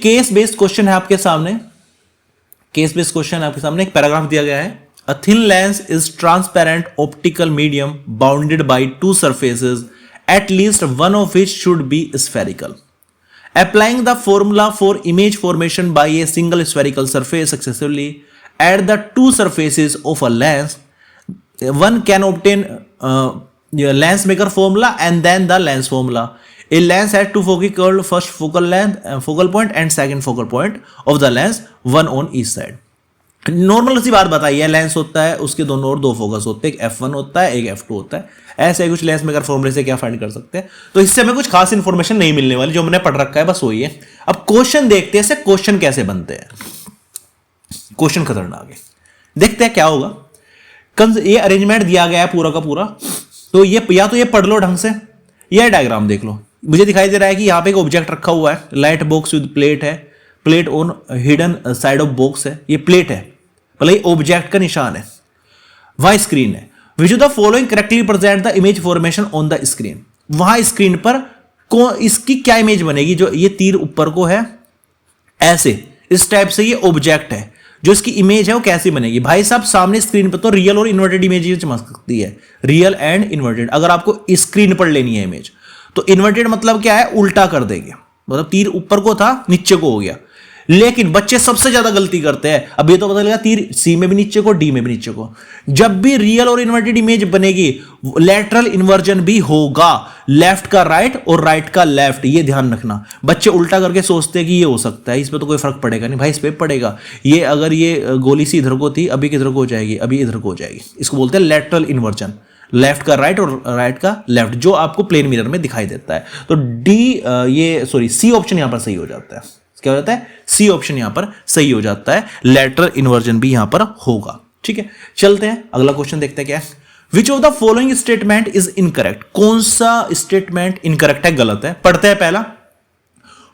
Case based question है आपके सामने, केस बेस्ड क्वेश्चन आपके सामने, एक पैराग्राफ दिया गया है। A thin lens is transparent optical medium bounded by two surfaces at least one of which should be spherical. Applying the formula for image formation by a single spherical surface successively at the two surfaces of a lens, one can obtain lens maker formula and then the lens formula. A lens has two foci called first focal length, focal point and second focal point of the lens, one on each side. Normal सी बात बताइए, lens होता है, उसके दोनों और दो focus होते हैं, एक F1 होता है, एक F2 होता है। ऐसे कुछ लेंस मेकर फॉर्मूले से क्या फाइंड कर सकते हैं? तो इससे हमें कुछ खास इंफॉर्मेशन नहीं मिलने वाली, जो हमने पढ़ रखा है बस वही है। अब क्वेश्चन देखते हैं, क्वेश्चन कैसे बनते हैं। क्वेश्चन खतरनाक है, देखते हैं क्या होगा। ये अरेंजमेंट दिया गया है पूरा का पूरा, तो ये या तो ये पढ़ लो ढंग से, यह डायग्राम देख लो। मुझे दिखाई दे रहा है कि यहाँ पे एक ऑब्जेक्ट रखा हुआ है, लाइट बॉक्स विद प्लेट है, plate on hidden side of box है, ये प्लेट है, भले ऑब्जेक्ट का निशान है, वहां स्क्रीन है। Which of the following correctly represent the image formation on the screen. वहां स्क्रीन पर इसकी क्या इमेज बनेगी? जो ये तीर ऊपर को है ऐसे, इस टाइप से ये ऑब्जेक्ट है, जो इसकी इमेज है वो कैसी बनेगी? भाई साहब सामने स्क्रीन पर तो रियल और इन्वर्टेड इमेज चमक सकती है, रियल एंड इन्वर्टेड। अगर आपको स्क्रीन पर लेनी है इमेज, तो इन्वर्टेड मतलब क्या है? उल्टा कर देंगे, मतलब तीर ऊपर को था नीचे को हो गया। लेकिन बच्चे सबसे ज्यादा गलती करते हैं। अब ये तो पता लगा तीर सी में भी नीचे को, डी में भी नीचे को। जब भी रियल और इन्वर्टेड इमेज बनेगी, लेटरल इन्वर्जन भी होगा, लेफ्ट का राइट और राइट का लेफ्ट, ये ध्यान रखना। बच्चे उल्टा करके सोचते हैं कि ये हो सकता है, इस पे तो कोई फर्क पड़ेगा नहीं। भाई इस पे पड़ेगा। ये अगर ये गोली सी इधर को थी, अभी किधर को हो जाएगी? अभी इधर को हो जाएगी। इसको बोलते हैं लेटरल इन्वर्जन, लेफ्ट का राइट और राइट का लेफ्ट, जो आपको प्लेन मिरर में दिखाई देता है। तो सी ऑप्शन यहां पर सही हो जाता है। क्या हो जाता है? सी ऑप्शन यहां पर सही हो जाता है, लेटरल इन्वर्जन भी यहां पर होगा। ठीक है, चलते हैं अगला क्वेश्चन देखते हैं क्या है। Which of the following statement is incorrect. कौन सा स्टेटमेंट इनकरेक्ट है, गलत है? पढ़ते हैं पहला।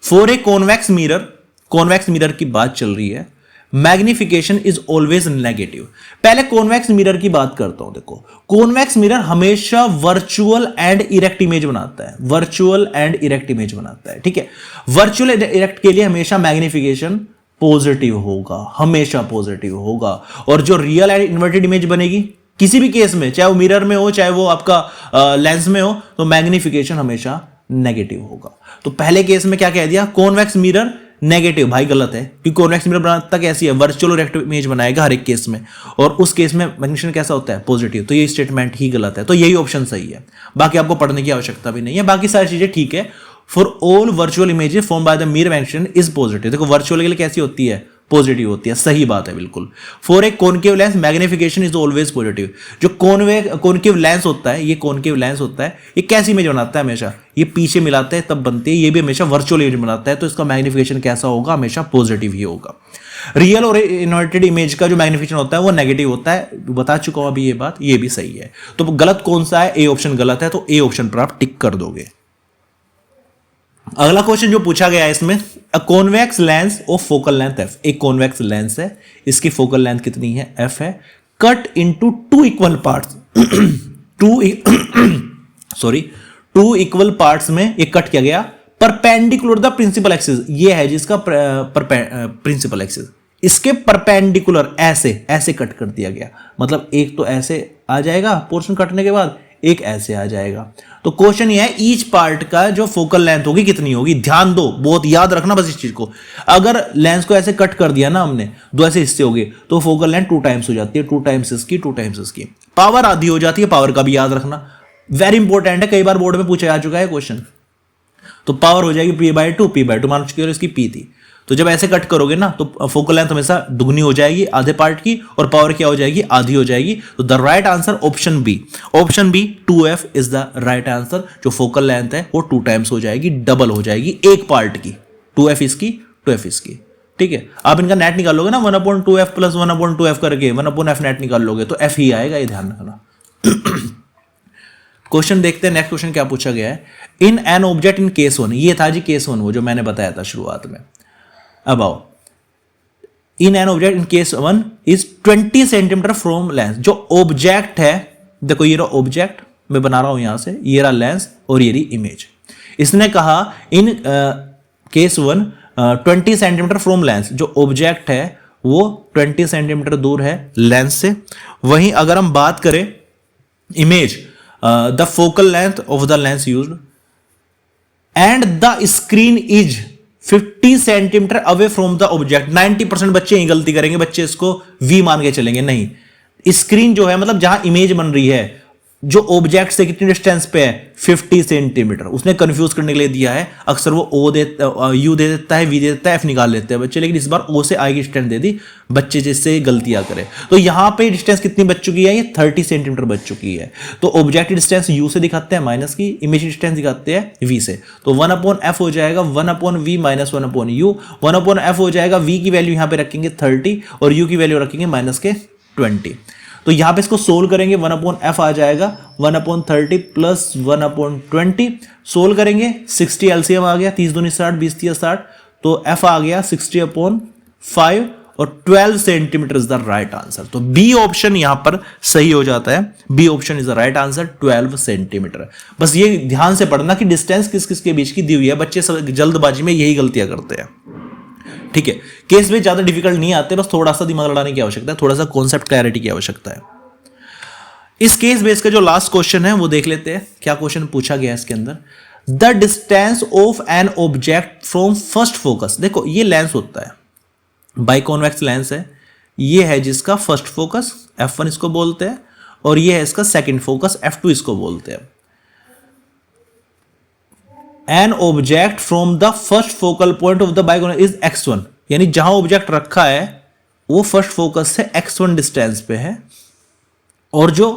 For a convex mirror, convex mirror की बात चल रही है, मैग्निफिकेशन इज ऑलवेज नेगेटिव। पहले कॉन्वेक्स मिरर की बात करता हूं। देखो, कॉन्वेक्स मिरर हमेशा वर्चुअल एंड इरेक्ट इमेज बनाता है, वर्चुअल एंड इरेक्ट इमेज बनाता है। ठीक है, वर्चुअल इरेक्ट के लिए हमेशा मैग्निफिकेशन पॉजिटिव होगा, हमेशा पॉजिटिव होगा। और जो रियल एंड इन्वर्टेड इमेज बनेगी किसी भी केस में, चाहे वो मिरर में हो चाहे वो आपका लेंस में हो, तो मैग्निफिकेशन हमेशा नेगेटिव होगा। तो पहले केस में क्या कह दिया? Convex mirror negative. भाई गलत है, क्योंकि कॉन्वेक्स मिरर बनाता कैसी है? वर्चुअल और इरेक्ट इमेज बनाएगा हर एक केस में, और उस केस में मैग्निफिकेशन कैसा होता है? पॉजिटिव। तो ये स्टेटमेंट ही गलत है, तो यही ऑप्शन सही है। बाकी आपको पढ़ने की आवश्यकता भी नहीं है, बाकी सारी चीजें ठीक है। For all virtual images form by the mirror magnification is positive. देखो वर्चुअल के लिए कैसी होती है? पॉजिटिव होती है, सही बात है बिल्कुल। For a concave lens magnification is always positive. जो कॉनकेव लेंस होता है, ये कॉनकेव लेंस होता है, ये कैसी इमेज बनाता है? हमेशा ये पीछे मिलाते हैं तब बनती है, ये भी हमेशा वर्चुअल इमेज बनाता है, तो इसका मैग्निफिकेशन कैसा होगा? हमेशा पॉजिटिव ही होगा। रियल और इन्वर्टेड इमेज का जो मैग्निफिकेशन होता है वो नेगेटिव होता है, बता चुका हूं अभी ये बात, ये भी सही है। तो गलत कौन सा है? ए ऑप्शन गलत है, तो ए ऑप्शन पर आप टिक कर दोगे। अगला क्वेश्चन जो पूछा गया है इसमें, a convex lens of focal length F. एक कॉन्वेक्स लेंस है, इसकी फोकल लेंथ कितनी है? एफ है। Cut into two equal parts, two equal parts में ये कट किया गया, परपेंडिकुलर द प्रिंसिपल एक्सिस। ये है जिसका प्रिंसिपल एक्सिस, इसके परपेंडिकुलर ऐसे कट कर दिया गया। मतलब एक तो ऐसे आ जाएगा पोर्शन कटने के बाद, एक ऐसे आ जाएगा। तो क्वेश्चन ये है ईच पार्ट का जो फोकल लेंथ होगी कितनी होगी? ध्यान दो, बहुत याद रखना बस इस चीज को। अगर लेंस को ऐसे कट कर दिया ना हमने, दो ऐसे हिस्से हो गए, तो फोकल लेंथ 2 टाइम्स हो जाती है, 2 टाइम्स इसकी, 2 टाइम्स इसकी। पावर आधी हो जाती है, पावर का भी याद रखना, वेरी इंपॉर्टेंट है, कई बार बोर्ड में पूछा जा चुका है क्वेश्चन। तो पावर हो जाएगी p/2 मान चुके, इसकी p थी। तो जब ऐसे कट करोगे ना, तो फोकल लेंथ हमेशा दुगनी हो जाएगी आधे पार्ट की, और पावर क्या हो जाएगी? आधी हो जाएगी। तो the right answer option B, option B 2f is the right answer. जो फोकल लेंथ है वो 2 टाइम्स हो जाएगी, डबल हो जाएगी एक पार्ट की, 2f इसकी 2f इसकी। ठीक है, आप इनका नेट निकाल लोगे ना, 1/2f प्लस 1/2f करके 1/f नेट निकाल लोगे, तो f ही आएगा, ये ध्यान रखना। क्वेश्चन देखते हैं, नेक्स्ट क्वेश्चन क्या पूछा गया है। In an object in case 1, ये था जी केस 1, वो जो मैंने बताया था शुरुआत में। अब आओ, in an object in case 1 is 20 centimetre from lens. जो ऑब्जेक्ट है, देखो ये रहा ऑब्जेक्ट, मैं बना रहा हूं यहां से, ये रहा लेंस और ये रही इमेज। इसने कहा in case 1 20 centimetre from lens, जो ऑब्जेक्ट है वो 20 सेंटीमीटर दूर है लेंस से। वहीं अगर हम बात करें image, the focal length of the lens used and the screen is 50 centimetre away from the object. 90% बच्चे ही गलती करेंगे, बच्चे इसको वी मान के चलेंगे। नहीं, स्क्रीन जो है मतलब जहां इमेज बन रही है, जो ऑब्जेक्ट से कितनी डिस्टेंस पे है, 50 सेंटीमीटर। उसने कंफ्यूज करने के लिए दिया है, अक्सर वो ओ दे यू दे देता है, वी दे देता है, एफ निकाल लेते हैं बच्चे, लेकिन इस बार ओ से आई की डिस्टेंस दे दी बच्चे, जिससे गलतियां करे। तो यहां पे डिस्टेंस कितनी बच चुकी है, ये 30 सेंटीमीटर बच चुकी है। तो ऑब्जेक्ट की डिस्टेंस यू से दिखाते हैं माइनस की, इमेज की डिस्टेंस दिखाते हैं वी से। तो 1/f हो जाएगा 1/v माइनस 1/u। 1/f हो जाएगा, वी की वैल्यू यहां पे रखेंगे 30 और यू की वैल्यू रखेंगे माइनस के 20। तो यहां पे इसको सोल्व करेंगे, 1/f आ जाएगा 1/30 प्लस 1/20। सोल्व करेंगे, 60 एलसीएम आ गया, 30 दूनी 60, 20 30 60, तो f आ गया 60/5 और 12 centimetre is the right answer. तो बी ऑप्शन यहां पर सही हो जाता है, B option is the right answer, 12 centimetre. बस ये ध्यान से पढ़ना कि डिस्टेंस किस किस के बीच की दी हुई है, बच्चे जल्दबाजी में यही गलतियां करते हैं। ठीक है, केस में ज्यादा डिफिकल्ट नहीं आते, बस थोड़ा सा दिमाग लड़ाने की आवश्यकता है, थोड़ा सा कॉन्सेप्ट क्लैरिटी की आवश्यकता है। इस केस बेस का जो लास्ट क्वेश्चन है वो देख लेते हैं, क्या क्वेश्चन पूछा गया है इसके अंदर। The distance of N object from first focus. देखो ये लेंस होता है, बाइकॉन्वेक्स लेंस है, ये है जिसका फर्स्ट फोकस f1 इसको बोलते हैं, और ये है इसका सेकंड फोकस f2 इसको बोलते हैं। An object from the first focal point of the biconvex is x1, यानी जहां ऑब्जेक्ट रखा है वो फर्स्ट फोकस से x1 डिस्टेंस पे है, और जो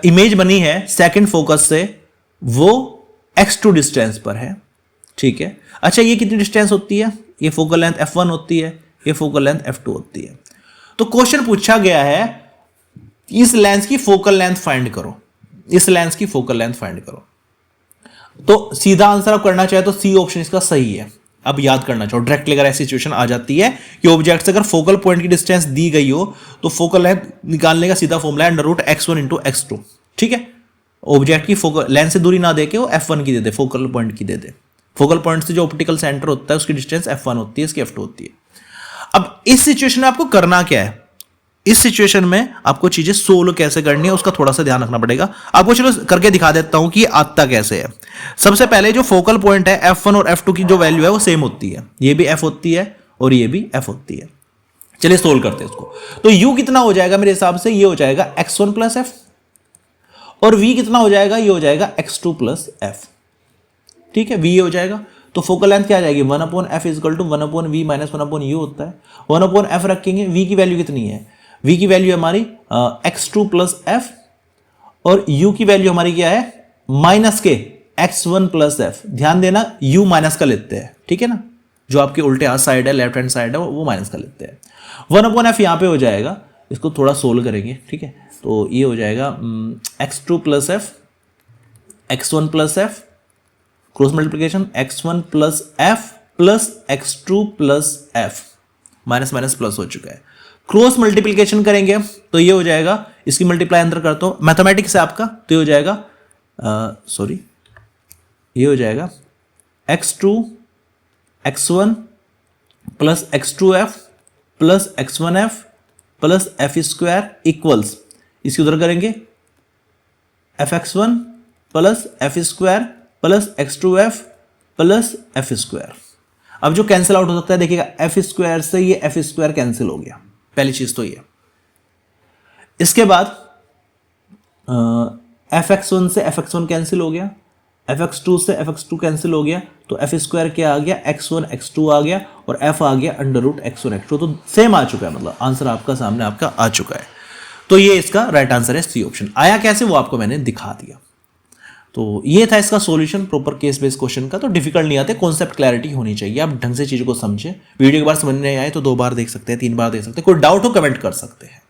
इमेज बनी है सेकंड फोकस से वो x2 डिस्टेंस पर है। ठीक है, अच्छा ये कितनी डिस्टेंस होती है, ये फोकल लेंथ f1 होती है, ये फोकल लेंथ f2 होती है। तो क्वेश्चन पूछा गया है इस लेंस की फोकल लेंथ फाइंड करो, इस लेंस की फोकल लेंथ फाइंड करो। तो सीधा आंसर आप करना चाहे तो सी ऑप्शन इसका सही है। अब याद करना चाहो, डायरेक्ट अगर ऐसी सिचुएशन आ जाती है कि ऑब्जेक्ट से अगर फोकल पॉइंट की डिस्टेंस दी गई हो तो फोकल लेंथ निकालने का सीधा फॉर्मूला है √x1 × x2। ठीक है, ऑब्जेक्ट की फोकल लेंथ से दूरी ना देके वो f1 की दे दे, फोकल पॉइंट की दे दे। फोकल पॉइंट से जो ऑप्टिकल सेंटर होता है उसकी डिस्टेंस f1 होती है, इसकी f2 होती है। अब इस सिचुएशन में आपको करना क्या है, इस सिचुएशन में आपको चीजें सोल्व कैसे करनी है उसका थोड़ा सा ध्यान रखना पड़ेगा। आपको चलो करके दिखा देता हूं कि ये आता कैसे है। सबसे पहले जो फोकल पॉइंट है f1 और f2 की जो वैल्यू है वो सेम होती है, ये भी f होती है और ये भी f होती है। चलिए सोल्व करते हैं इसको। तो u कितना हो जाएगा मेरे हिसाब से, ये हो जाएगा x1 + f, और v कितना हो जाएगा, ये हो जाएगा x2 + f। ठीक है, v हो जाएगा, तो फोकल लेंथ क्या आ जाएगी, 1/f = 1/v - 1/u होता है। 1/f रखेंगे, v की वैल्यू कितनी है, v की वैल्यू हमारी x2 + f, और u की वैल्यू हमारी क्या है, माइनस के x1 + f। ध्यान देना u माइनस का लेते हैं, ठीक है ना, जो आपके उल्टे हाथ साइड है, लेफ्ट हैंड साइड है, वो माइनस का लेते हैं। 1/f यहां पे हो जाएगा, इसको थोड़ा सोल्व करेंगे। ठीक है, तो ये हो जाएगा x2 + f, x1 + f, cross multiplication x1 + f + x2 + f, minus minus plus हो चुका है। क्रॉस मल्टीप्लिकेशन करेंगे तो ये हो जाएगा, इसकी मल्टीप्लाई अंदर करता हूं मैथमेटिक्स है आपका, तो ये हो जाएगा ये हो जाएगा x2 x1 + x2f + x1f + f² equals, इसकी उधर करेंगे fx1 + f² + x2f + f²। अब जो कैंसिल आउट हो सकता है देखिएगा, f² से ये f² कैंसिल हो गया, पहली चीज तो ये। इसके बाद fx1 से fx1 कैंसिल हो गया, fx2 से fx2 कैंसिल हो गया, तो f² क्या आ गया, x1 x2 आ गया, और f आ गया √x1 x2, तो सेम आ चुका है, मतलब आंसर आपका सामने आपका आ चुका है। तो ये इसका राइट आंसर है, सी ऑप्शन। आया कैसे वो आपको मैंने दिखा दिया। तो ये था इसका solution proper case based question का। तो डिफिकल्ट नहीं आते, कॉन्सेप्ट क्लैरिटी होनी चाहिए, आप ढंग से चीज़ों को समझे। वीडियो के बार समझ नहीं आए तो 2 बार देख सकते हैं, 3 बार देख सकते हैं, कोई डाउट हो कमेंट कर सकते हैं।